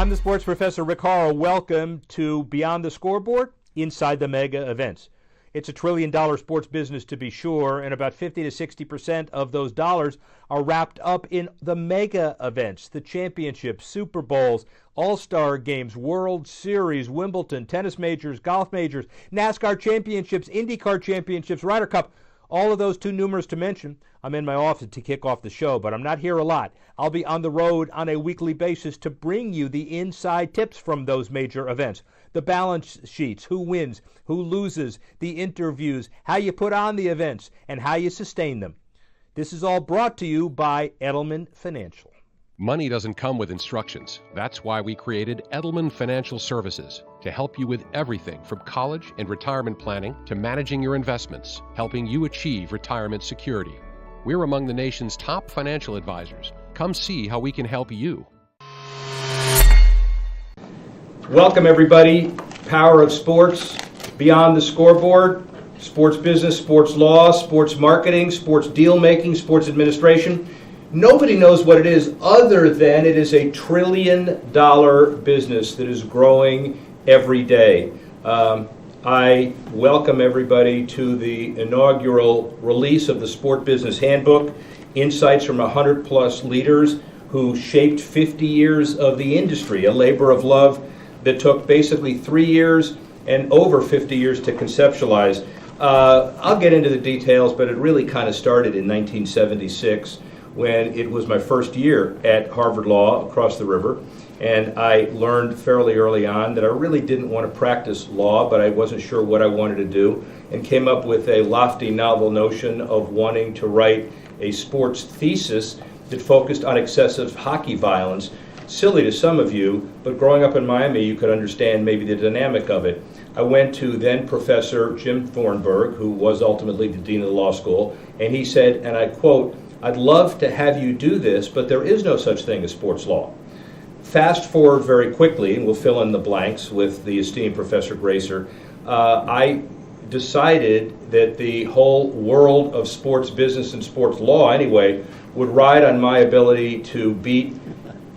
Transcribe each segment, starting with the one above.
I'm the sports professor Rick Horrow. Welcome to Beyond the Scoreboard, Inside the Mega Events. It's a $1 trillion sports business, to be sure, and about 50 to 60% of those dollars are wrapped up in the mega events, the championships, Super Bowls, All-Star Games, World Series, Wimbledon, tennis majors, golf majors, NASCAR championships, IndyCar championships, Ryder Cup. All of those too numerous to mention. I'm in my office to kick off the show, but I'm not here a lot. I'll be on the road on a weekly basis to bring you the inside tips from those major events. The balance sheets, who wins, who loses, the interviews, how you put on the events, and how you sustain them. This is all brought to you by Edelman Financial. Money doesn't come with instructions. That's why we created Edelman Financial Services to help you with everything from college and retirement planning to managing your investments, helping you achieve retirement security. We're among the nation's top financial advisors. Come see how we can help you. Welcome, everybody. Power of Sports, Beyond the Scoreboard, sports business, sports law, sports marketing, sports deal making, sports administration. Nobody knows what it is other than it is a $1 trillion business that is growing every day. I welcome everybody to the inaugural release of the Sport Business Handbook, insights from 100 plus leaders who shaped 50 years of the industry, a labor of love that took basically 3 years and over 50 years to conceptualize. I'll get into the details, but it really kind of started in 1976 when it was my first year at Harvard Law across the river. And I learned fairly early on that I really didn't want to practice law, but I wasn't sure what I wanted to do, and came up with a lofty, novel notion of wanting to write a sports thesis that focused on excessive hockey violence. Silly to some of you, but growing up in Miami, you could understand maybe the dynamic of it. I went to then Professor Jim Thornburg, who was ultimately the dean of the law school, and he said, and I quote, "I'd love to have you do this, but there is no such thing as sports law." Fast forward very quickly, and we'll fill in the blanks with the esteemed Professor Gracer. I decided that the whole world of sports business and sports law, anyway, would ride on my ability to beat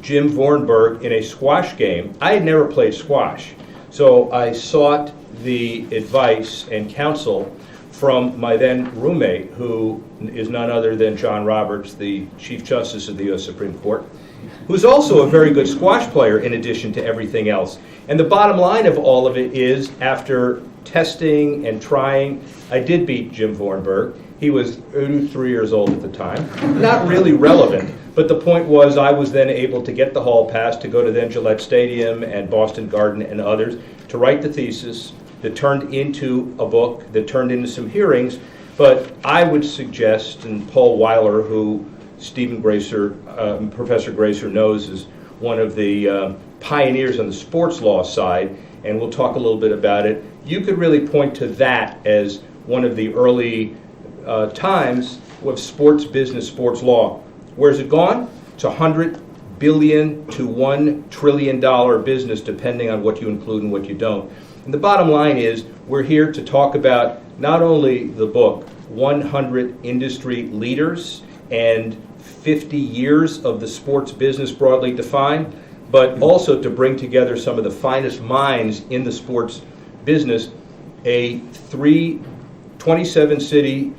Jim Thornburg in a squash game. I had never played squash, so I sought the advice and counsel from my then roommate, who is none other than John Roberts, the Chief Justice of the U.S. Supreme Court, who's also a very good squash player in addition to everything else. And the bottom line of all of it is, after testing and trying, I did beat Jim Thornburg. He was 83 years old at the time. Not really relevant, but the point was I was then able to get the hall pass to go to then Gillette Stadium and Boston Garden and others to write the thesis that turned into a book, that turned into some hearings. But I would suggest, and Paul Weiler, who Stephen Gracer, Professor Gracer knows, is one of the pioneers on the sports law side, and we'll talk a little bit about it. You could really point to that as one of the early times of sports business, sports law. Where's it gone? It's $100 billion to $1 trillion business, depending on what you include and what you don't. And the bottom line is, we're here to talk about not only the book, 100 industry leaders and 50 years of the sports business broadly defined, but also to bring together some of the finest minds in the sports business. A 27-city,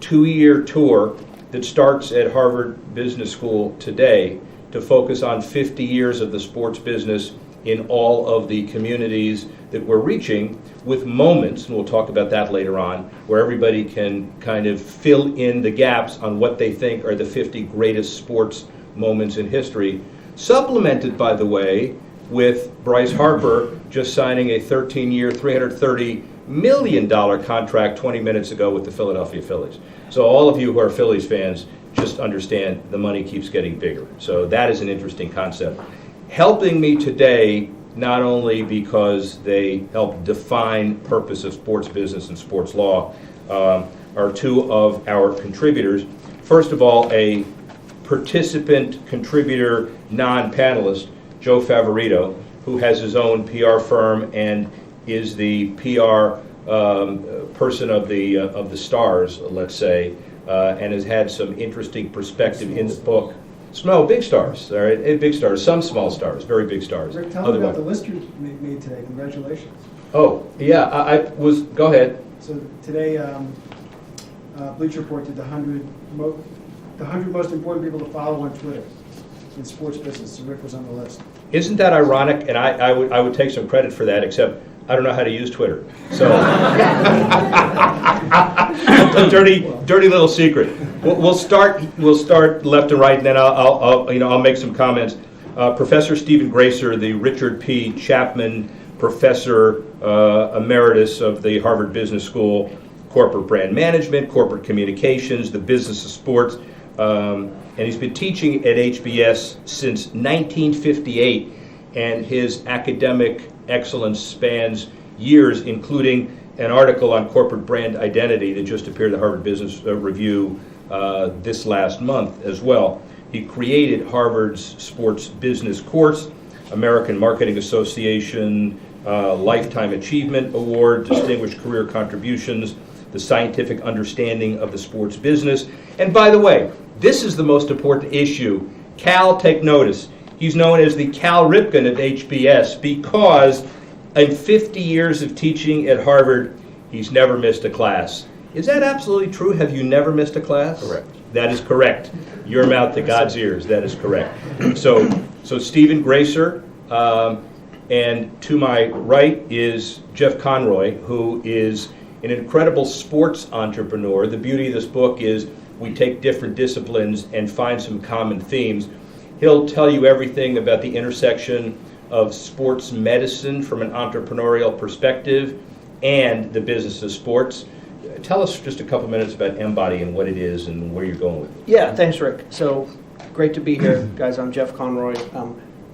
2-year tour that starts at Harvard Business School today to focus on 50 years of the sports business in all of the communities that we're reaching, with moments, and we'll talk about that later on, where everybody can kind of fill in the gaps on what they think are the 50 greatest sports moments in history, supplemented, by the way, with Bryce Harper just signing a 13-year, $330 million contract 20 minutes ago with the Philadelphia Phillies. So all of you who are Phillies fans just understand the money keeps getting bigger. So that is an interesting concept. Helping me today, not only because they help define purpose of sports business and sports law, are two of our contributors. First of all, a participant, contributor, non-panelist, Joe Favorito, who has his own PR firm and is the PR person of the stars, let's say, and has had some interesting perspective in the book. Big stars, all right? Big stars, some small stars, very big stars. Rick, tell Other me about one. the list you made today. Congratulations. Oh, yeah, go ahead. So today, Bleacher Report did the 100 most important people to follow on Twitter in sports business. So Rick was on the list. Isn't that ironic? And I would take some credit for that, except I don't know how to use Twitter. So, a dirty little secret. We'll start left to right, and then I'll make some comments. Professor Stephen Gracer, the Richard P. Chapman Professor Emeritus of the Harvard Business School, Corporate Brand Management, Corporate Communications, the Business of Sports, and he's been teaching at HBS since 1958, and his academic excellence spans years, including an article on corporate brand identity that just appeared in the Harvard Business Review this last month as well. He created Harvard's sports business course, American Marketing Association Lifetime Achievement Award, Distinguished Career Contributions, the Scientific Understanding of the Sports Business. And by the way, this is the most important issue. Cal, take notice. He's known as the Cal Ripken of HBS because in 50 years of teaching at Harvard, he's never missed a class. Is that absolutely true? Have you never missed a class? Correct. That is correct. Your mouth to God's ears. That is correct. So Stephen Gracer, and to my right is Jeff Conroy, who is an incredible sports entrepreneur. The beauty of this book is we take different disciplines and find some common themes. He'll tell you everything about the intersection of sports medicine from an entrepreneurial perspective and the business of sports. Tell us just a couple minutes about Embody and what it is and where you're going with it. Yeah, thanks, Rick. So great to be here, guys. I'm Jeff Conroy.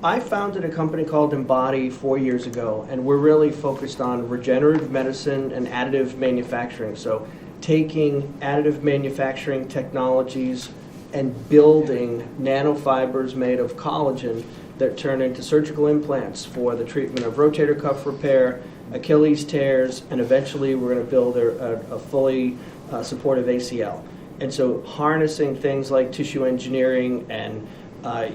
I founded a company called Embody 4 years ago, and we're really focused on regenerative medicine and additive manufacturing. So taking additive manufacturing technologies and building nanofibers made of collagen that turn into surgical implants for the treatment of rotator cuff repair, Achilles tears, and eventually we're going to build a fully supportive ACL. And so harnessing things like tissue engineering and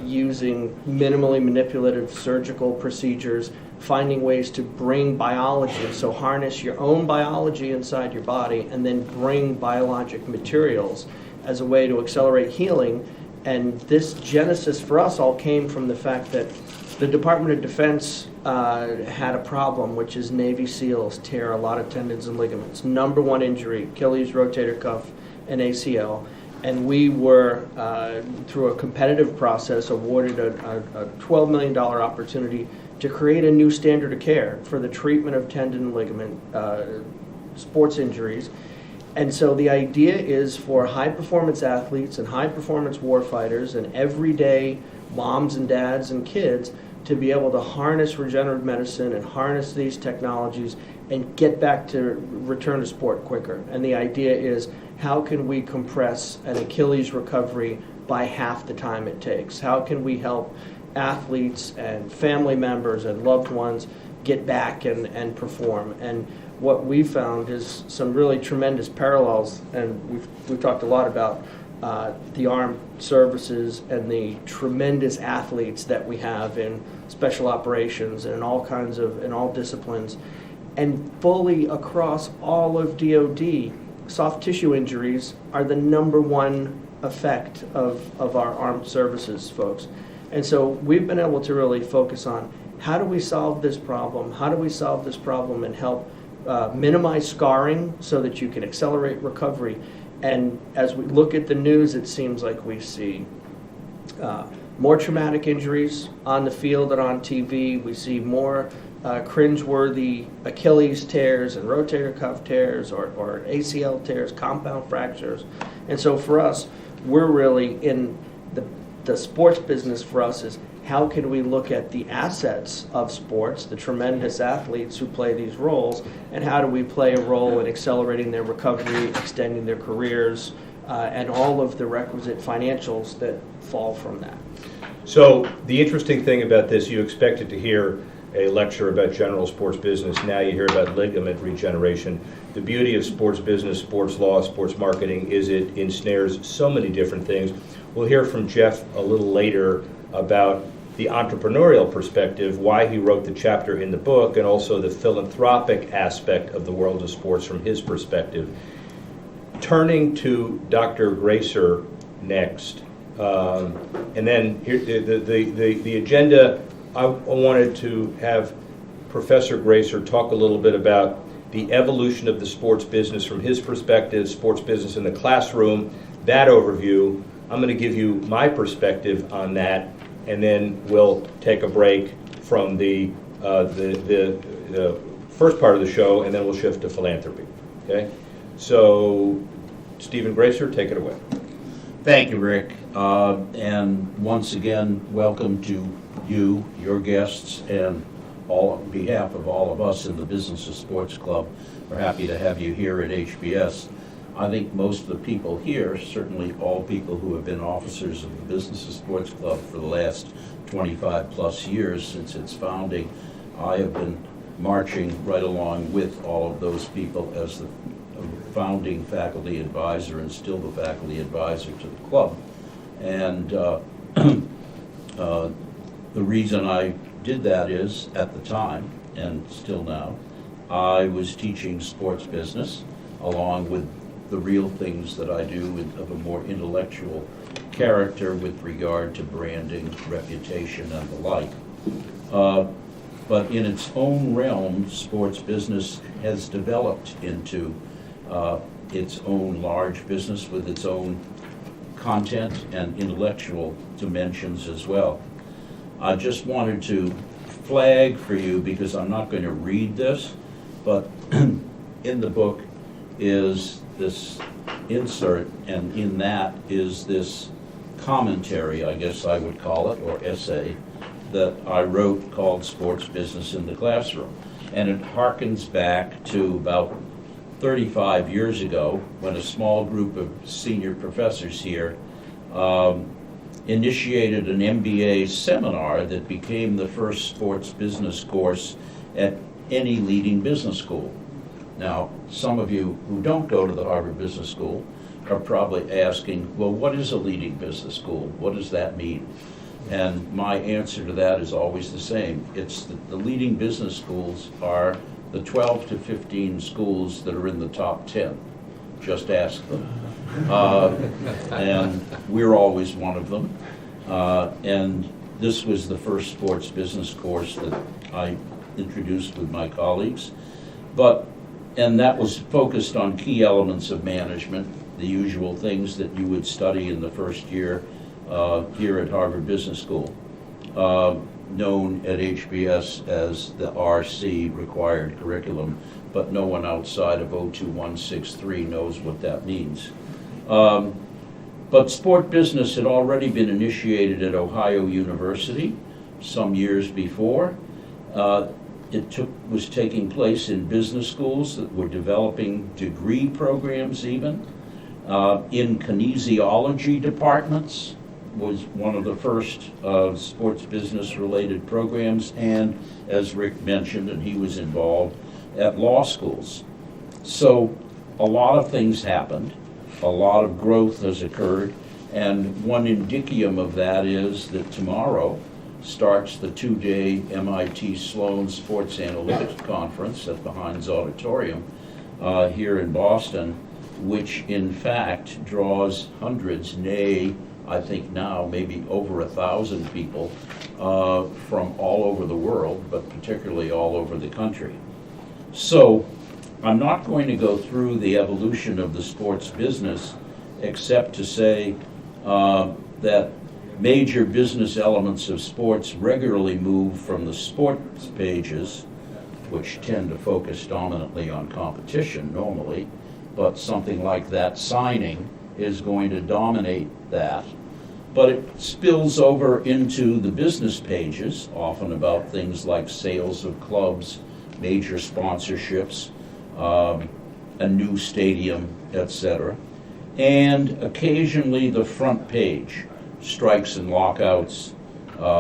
using minimally manipulative surgical procedures, finding ways to bring biology, so harness your own biology inside your body and then bring biologic materials as a way to accelerate healing. And this genesis for us all came from the fact that the Department of Defense had a problem, which is Navy SEALs tear a lot of tendons and ligaments. Number one injury, Achilles, rotator cuff, and ACL. And we were, through a competitive process, awarded a $12 million opportunity to create a new standard of care for the treatment of tendon and ligament sports injuries. And so the idea is for high-performance athletes and high-performance warfighters and everyday moms and dads and kids to be able to harness regenerative medicine and harness these technologies and get back to return to sport quicker. And the idea is, how can we compress an Achilles recovery by half the time it takes? How can we help athletes and family members and loved ones get back and perform? And what we found is some really tremendous parallels, and we've talked a lot about the armed services and the tremendous athletes that we have in special operations and in all disciplines, and fully across all of DoD. Soft tissue injuries are the number one effect of our armed services folks. And so we've been able to really focus on how do we solve this problem? How do we solve this problem and help minimize scarring so that you can accelerate recovery? And as we look at the news, it seems like we see more traumatic injuries on the field and on TV. We see more cringeworthy Achilles tears and rotator cuff tears or ACL tears, compound fractures. And so for us, we're really in the sports business. For us is, how can we look at the assets of sports, the tremendous athletes who play these roles, and how do we play a role in accelerating their recovery, extending their careers, and all of the requisite financials that fall from that. So the interesting thing about this, you expected to hear a lecture about general sports business. Now you hear about ligament regeneration. The beauty of sports business, sports law, sports marketing is it ensnares so many different things. We'll hear from Jeff a little later about the entrepreneurial perspective, why he wrote the chapter in the book, and also the philanthropic aspect of the world of sports from his perspective. Turning to Dr. Gracer next, and then here, the agenda, I wanted to have Professor Gracer talk a little bit about the evolution of the sports business from his perspective, sports business in the classroom, that overview. I'm going to give you my perspective on that, and then we'll take a break from the first part of the show, and then we'll shift to philanthropy. Okay? So, Stephen Gracer, take it away. Thank you, Rick. And once again, welcome to you, your guests, and on behalf of all of us in the Business of Sports Club. We're happy to have you here at HBS. I think most of the people here, certainly all people who have been officers of the Business of Sports Club for the last 25 plus years since its founding, I have been marching right along with all of those people as the founding faculty advisor and still the faculty advisor to the club. And the reason I did that is, at the time, and still now, I was teaching sports business along with the real things that I do of a more intellectual character with regard to branding, reputation, and the like. But in its own realm, sports business has developed into its own large business with its own content and intellectual dimensions as well. I just wanted to flag for you, because I'm not going to read this, but in the book is this insert, and in that is this commentary, I guess I would call it, or essay, that I wrote called Sports Business in the Classroom. And it harkens back to about 35 years ago when a small group of senior professors here initiated an MBA seminar that became the first sports business course at any leading business school. Now, some of you who don't go to the Harvard Business School are probably asking, well, what is a leading business school? What does that mean? And my answer to that is always the same. It's the leading business schools are the 12 to 15 schools that are in the top 10. Just ask them. And we're always one of them. And this was the first sports business course that I introduced with my colleagues. And that was focused on key elements of management, the usual things that you would study in the first year here at Harvard Business School, known at HBS as the RC, required curriculum, but no one outside of 02163 knows what that means. But sport business had already been initiated at Ohio University some years before. It was taking place in business schools that were developing degree programs even. In kinesiology departments was one of the first sports business related programs, and as Rick mentioned, and he was involved, at law schools. So a lot of things happened, a lot of growth has occurred, and one indicium of that is that tomorrow starts the 2-day MIT Sloan Sports Analytics Conference at the Heinz Auditorium here in Boston, which in fact draws hundreds, nay, I think now maybe over 1,000 people from all over the world, but particularly all over the country. So I'm not going to go through the evolution of the sports business except to say that major business elements of sports regularly move from the sports pages, which tend to focus dominantly on competition normally, but something like that signing is going to dominate that. But it spills over into the business pages, often about things like sales of clubs, major sponsorships, a new stadium, etc. And occasionally the front page, strikes and lockouts,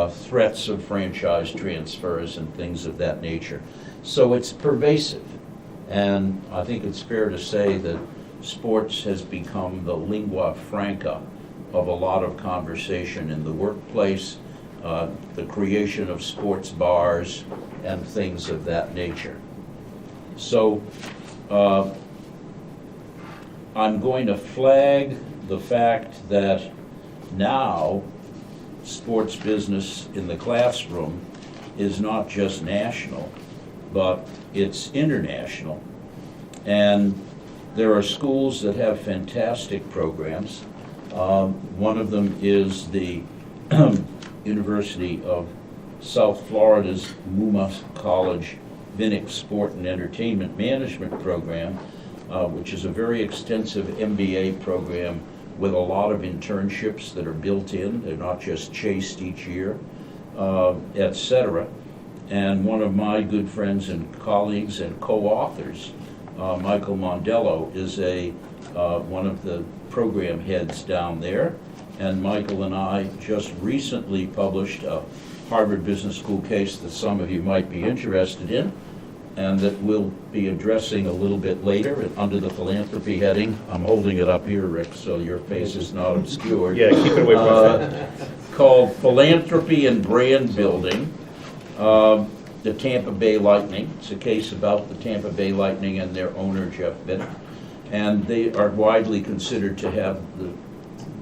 threats of franchise transfers and things of that nature. So it's pervasive. And I think it's fair to say that sports has become the lingua franca of a lot of conversation in the workplace, the creation of sports bars, and things of that nature. So I'm going to flag the fact that now sports business in the classroom is not just national, but it's international. And there are schools that have fantastic programs. One of them is the University of South Florida's Muma College Vinnick Sport and Entertainment Management program, which is a very extensive MBA program with a lot of internships that are built in. They're not just chased each year, et cetera. And one of my good friends and colleagues and co-authors, Michael Mondello, is one of the program heads down there. And Michael and I just recently published a Harvard Business School case that some of you might be interested in, and that we'll be addressing a little bit later under the philanthropy heading. I'm holding it up here, Rick, so your face is not obscured. Yeah, keep it away from us. Called Philanthropy and Brand Building, the Tampa Bay Lightning. It's a case about the Tampa Bay Lightning and their owner, Jeff Vinik. And they are widely considered to have the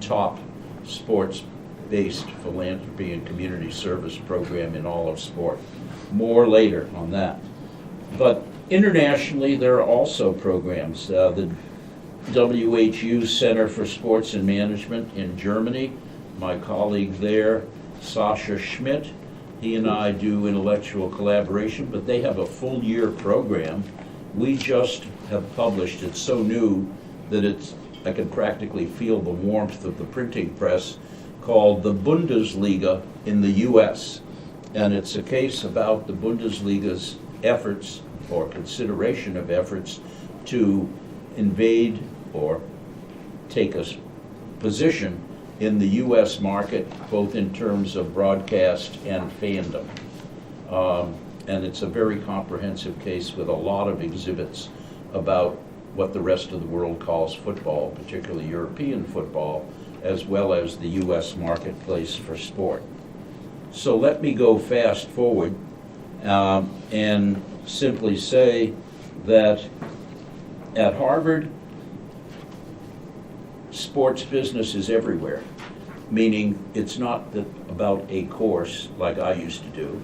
top sports-based philanthropy and community service program in all of sport. More later on that. But internationally, there are also programs. The WHU Center for Sports and Management in Germany, my colleague there, Sascha Schmidt, he and I do intellectual collaboration, but they have a full year program. We just have published, it's so new that I can practically feel the warmth of the printing press, called The Bundesliga in the US. And it's a case about the Bundesliga's efforts or consideration of efforts to invade or take a position in the US market, both in terms of broadcast and fandom. And it's a very comprehensive case with a lot of exhibits about what the rest of the world calls football, particularly European football, as well as the US marketplace for sport. So let me go fast forward and simply say that at Harvard, sports business is everywhere, meaning it's not about a course like I used to do,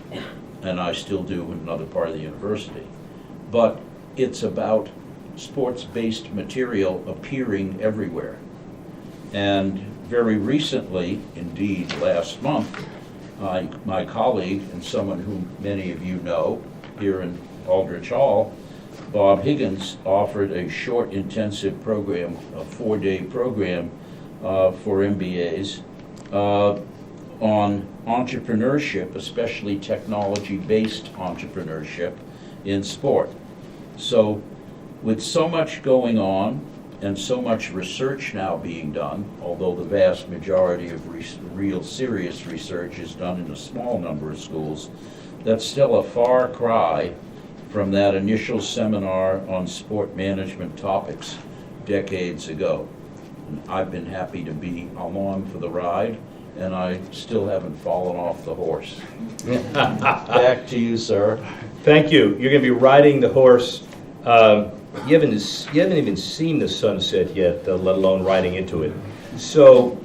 and I still do in another part of the university, but it's about sports-based material appearing everywhere. And very recently, indeed last month, my colleague and someone whom many of you know here in Aldrich Hall, Bob Higgins, offered a short intensive program, a 4-day program for MBAs on entrepreneurship, especially technology-based entrepreneurship in sport. So with so much going on and so much research now being done, although the vast majority of real serious research is done in a small number of schools, that's still a far cry from that initial seminar on sport management topics decades ago. And I've been happy to be along for the ride, and I still haven't fallen off the horse. Back to you, sir. Thank you. You're going to be riding the horse. You haven't even seen the sunset yet, let alone riding into it. So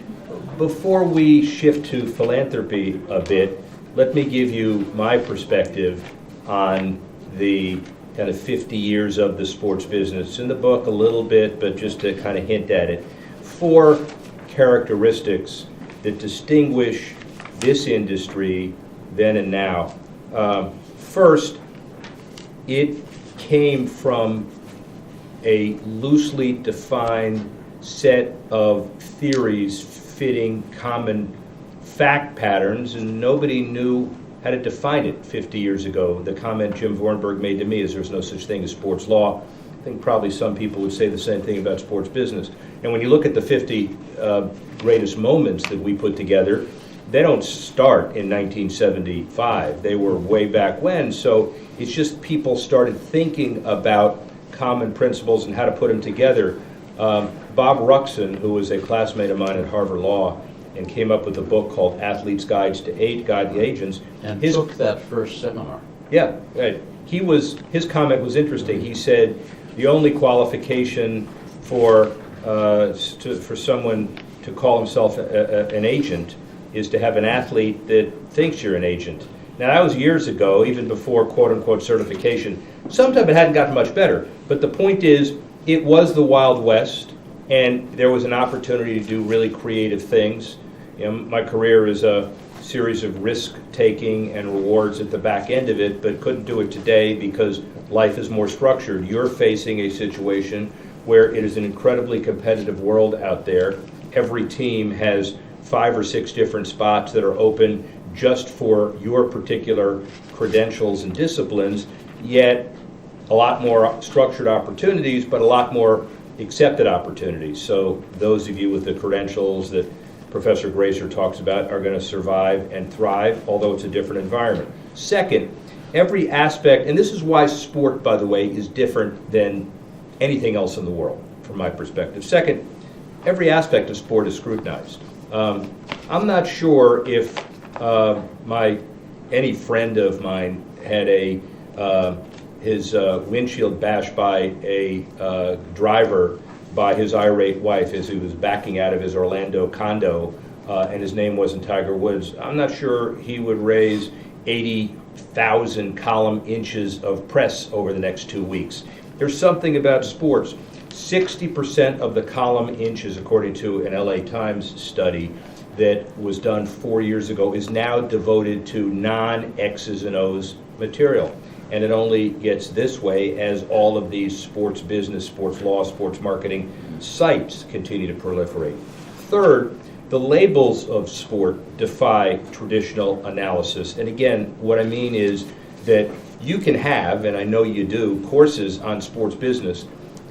before we shift to philanthropy a bit, let me give you my perspective on the kind of 50 years of the sports business. It's in the book a little bit, but just to kind of hint at it. 4 characteristics that distinguish this industry then and now. First, it came from a loosely defined set of theories fitting common fact patterns, and nobody knew how to define it 50 years ago. The comment Jim Vornberg made to me is there's no such thing as sports law. I think probably some people would say the same thing about sports business. And when you look at the 50 greatest moments that we put together, they don't start in 1975. They were way back when. So it's just people started thinking about common principles and how to put them together. Bob Ruxin, who was a classmate of mine at Harvard Law and came up with a book called Athletes Guide the Agents. And His- took that first seminar. Yeah, right. His comment was interesting. He said the only qualification for someone to call himself an agent is to have an athlete that thinks you're an agent. Now, that was years ago, even before quote-unquote certification. Sometimes it hadn't gotten much better. But the point is, it was the Wild West, and there was an opportunity to do really creative things. You know, my career is a series of risk-taking and rewards at the back end of it, but couldn't do it today because life is more structured. You're facing a situation where it is an incredibly competitive world out there. Every team has 5 or 6 different spots that are open just for your particular credentials and disciplines, yet a lot more structured opportunities, but a lot more accepted opportunities. So those of you with the credentials that Professor Grazer talks about are going to survive and thrive, although it's a different environment. Second, every aspect, and this is why sport, by the way, is different than anything else in the world, from my perspective. Second, every aspect of sport is scrutinized. I'm not sure if any friend of mine had his windshield bashed by a driver by his irate wife as he was backing out of his Orlando condo, and his name wasn't Tiger Woods. I'm not sure he would raise 80,000 column inches of press over the next 2 weeks. There's something about sports. 60% of the column inches, according to an LA Times study that was done 4 years ago, is now devoted to non-X's and O's material. And it only gets this way as all of these sports business, sports law, sports marketing sites continue to proliferate. Third, the labels of sport defy traditional analysis. And again, what I mean is that you can have, and I know you do, courses on sports business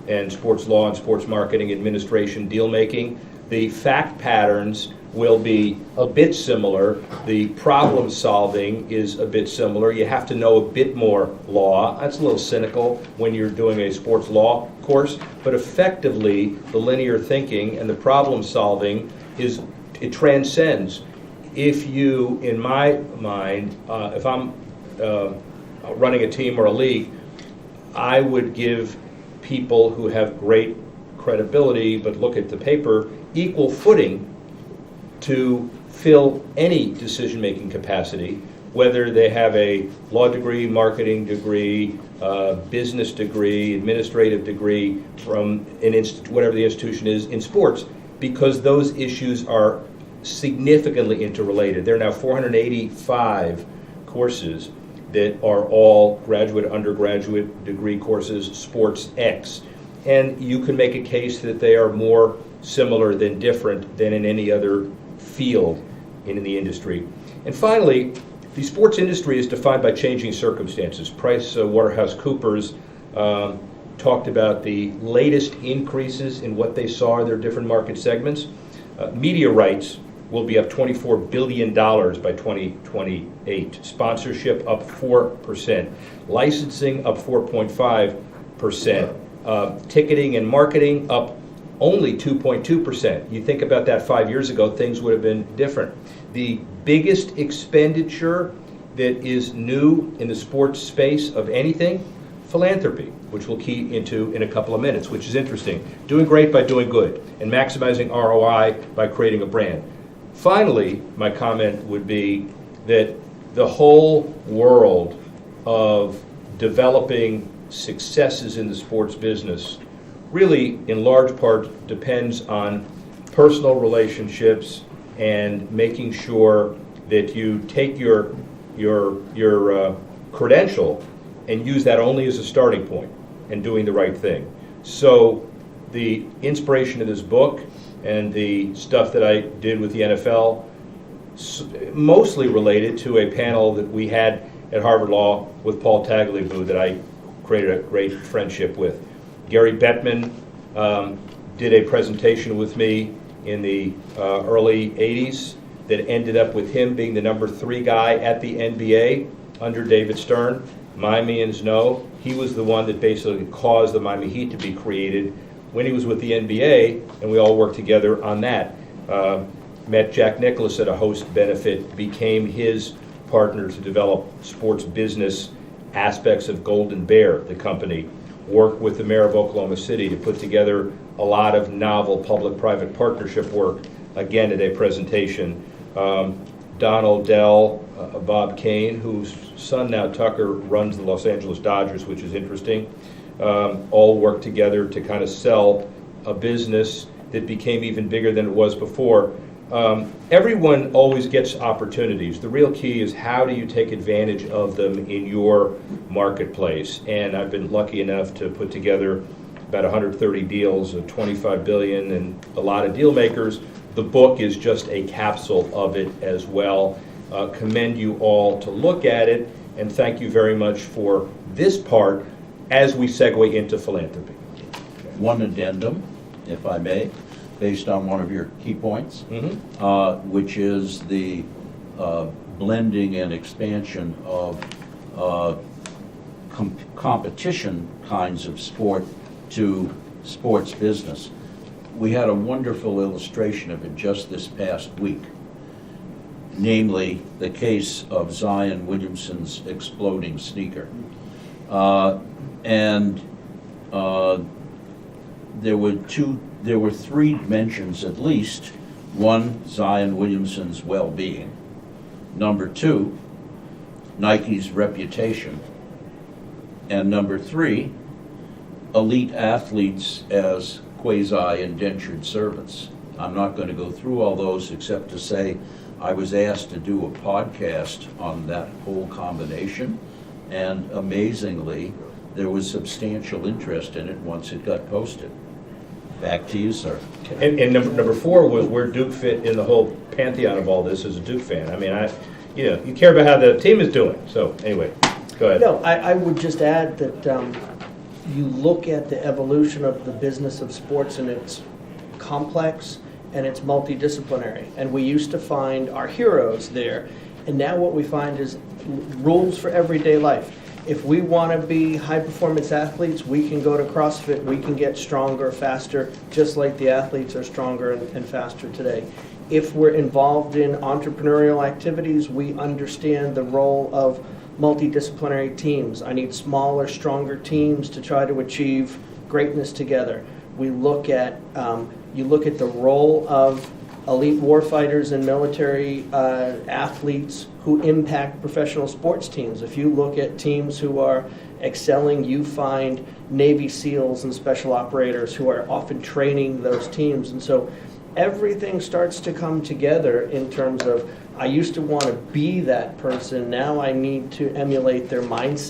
and sports law and sports marketing, administration, deal making. The fact patterns will be a bit similar. The problem solving is a bit similar. You have to know a bit more law. That's a little cynical when you're doing a sports law course, but effectively the linear thinking and the problem solving it transcends. If you, in my mind, if I'm running a team or a league, I would give people who have great credibility but look at the paper equal footing to fill any decision-making capacity, whether they have a law degree, marketing degree, business degree, administrative degree from whatever the institution is in sports, because those issues are significantly interrelated. There are now 485 courses that are all graduate, undergraduate degree courses, Sports X. And you can make a case that they are more similar than different than in any other field in the industry. And finally, the sports industry is defined by changing circumstances. Price Waterhouse Coopers talked about the latest increases in what they saw in their different market segments. Media rights will be up $24 billion by 2028. Sponsorship up 4%. Licensing up 4.5%. Ticketing and marketing up only 2.2%. You think about that 5 years ago, things would have been different. The biggest expenditure that is new in the sports space of anything, philanthropy, which we'll key into in a couple of minutes, which is interesting. Doing great by doing good, and maximizing ROI by creating a brand. Finally, my comment would be that the whole world of developing successes in the sports business really, in large part, depends on personal relationships and making sure that you take your credential and use that only as a starting point and doing the right thing. So the inspiration of this book and the stuff that I did with the NFL mostly related to a panel that we had at Harvard Law with Paul Tagliabue that I created a great friendship with. Gary Bettman did a presentation with me in the early 80s that ended up with him being the number 3 guy at the NBA under David Stern. Miamians know he was the one that basically caused the Miami Heat to be created when he was with the NBA, and we all worked together on that. Met Jack Nicklaus at a host benefit, became his partner to develop sports business aspects of Golden Bear, the company. Worked with the mayor of Oklahoma City to put together a lot of novel public-private partnership work, again at a presentation. Donald Dell, Bob Kane, whose son now Tucker runs the Los Angeles Dodgers, which is interesting, all worked together to kind of sell a business that became even bigger than it was before. Everyone always gets opportunities. The real key is how do you take advantage of them in your marketplace? And I've been lucky enough to put together about 130 deals of $25 billion and a lot of deal makers. The book is just a capsule of it as well. Commend you all to look at it, and thank you very much for this part as we segue into philanthropy. One addendum, if I may, based on one of your key points, which is the blending and expansion of competition kinds of sport to sports business. We had a wonderful illustration of it just this past week, namely the case of Zion Williamson's exploding sneaker. There were three mentions at least. One, Zion Williamson's well-being. Number two, Nike's reputation. And number three, elite athletes as quasi-indentured servants. I'm not going to go through all those except to say I was asked to do a podcast on that whole combination, and amazingly, there was substantial interest in it once it got posted. Back to you, sir. And number four was where Duke fit in the whole pantheon of all this as a Duke fan. I mean, you care about how the team is doing. So anyway, go ahead. No, I would just add that you look at the evolution of the business of sports, and it's complex and it's multidisciplinary. And we used to find our heroes there, and now what we find is rules for everyday life. If we want to be high-performance athletes, we can go to CrossFit, we can get stronger, faster, just like the athletes are stronger and faster today. If we're involved in entrepreneurial activities, we understand the role of multidisciplinary teams. I need smaller, stronger teams to try to achieve greatness together. We look at, you look at the role of elite warfighters and military athletes who impact professional sports teams. If you look at teams who are excelling, you find Navy SEALs and special operators who are often training those teams. And so everything starts to come together in terms of, I used to want to be that person, now I need to emulate their mindset.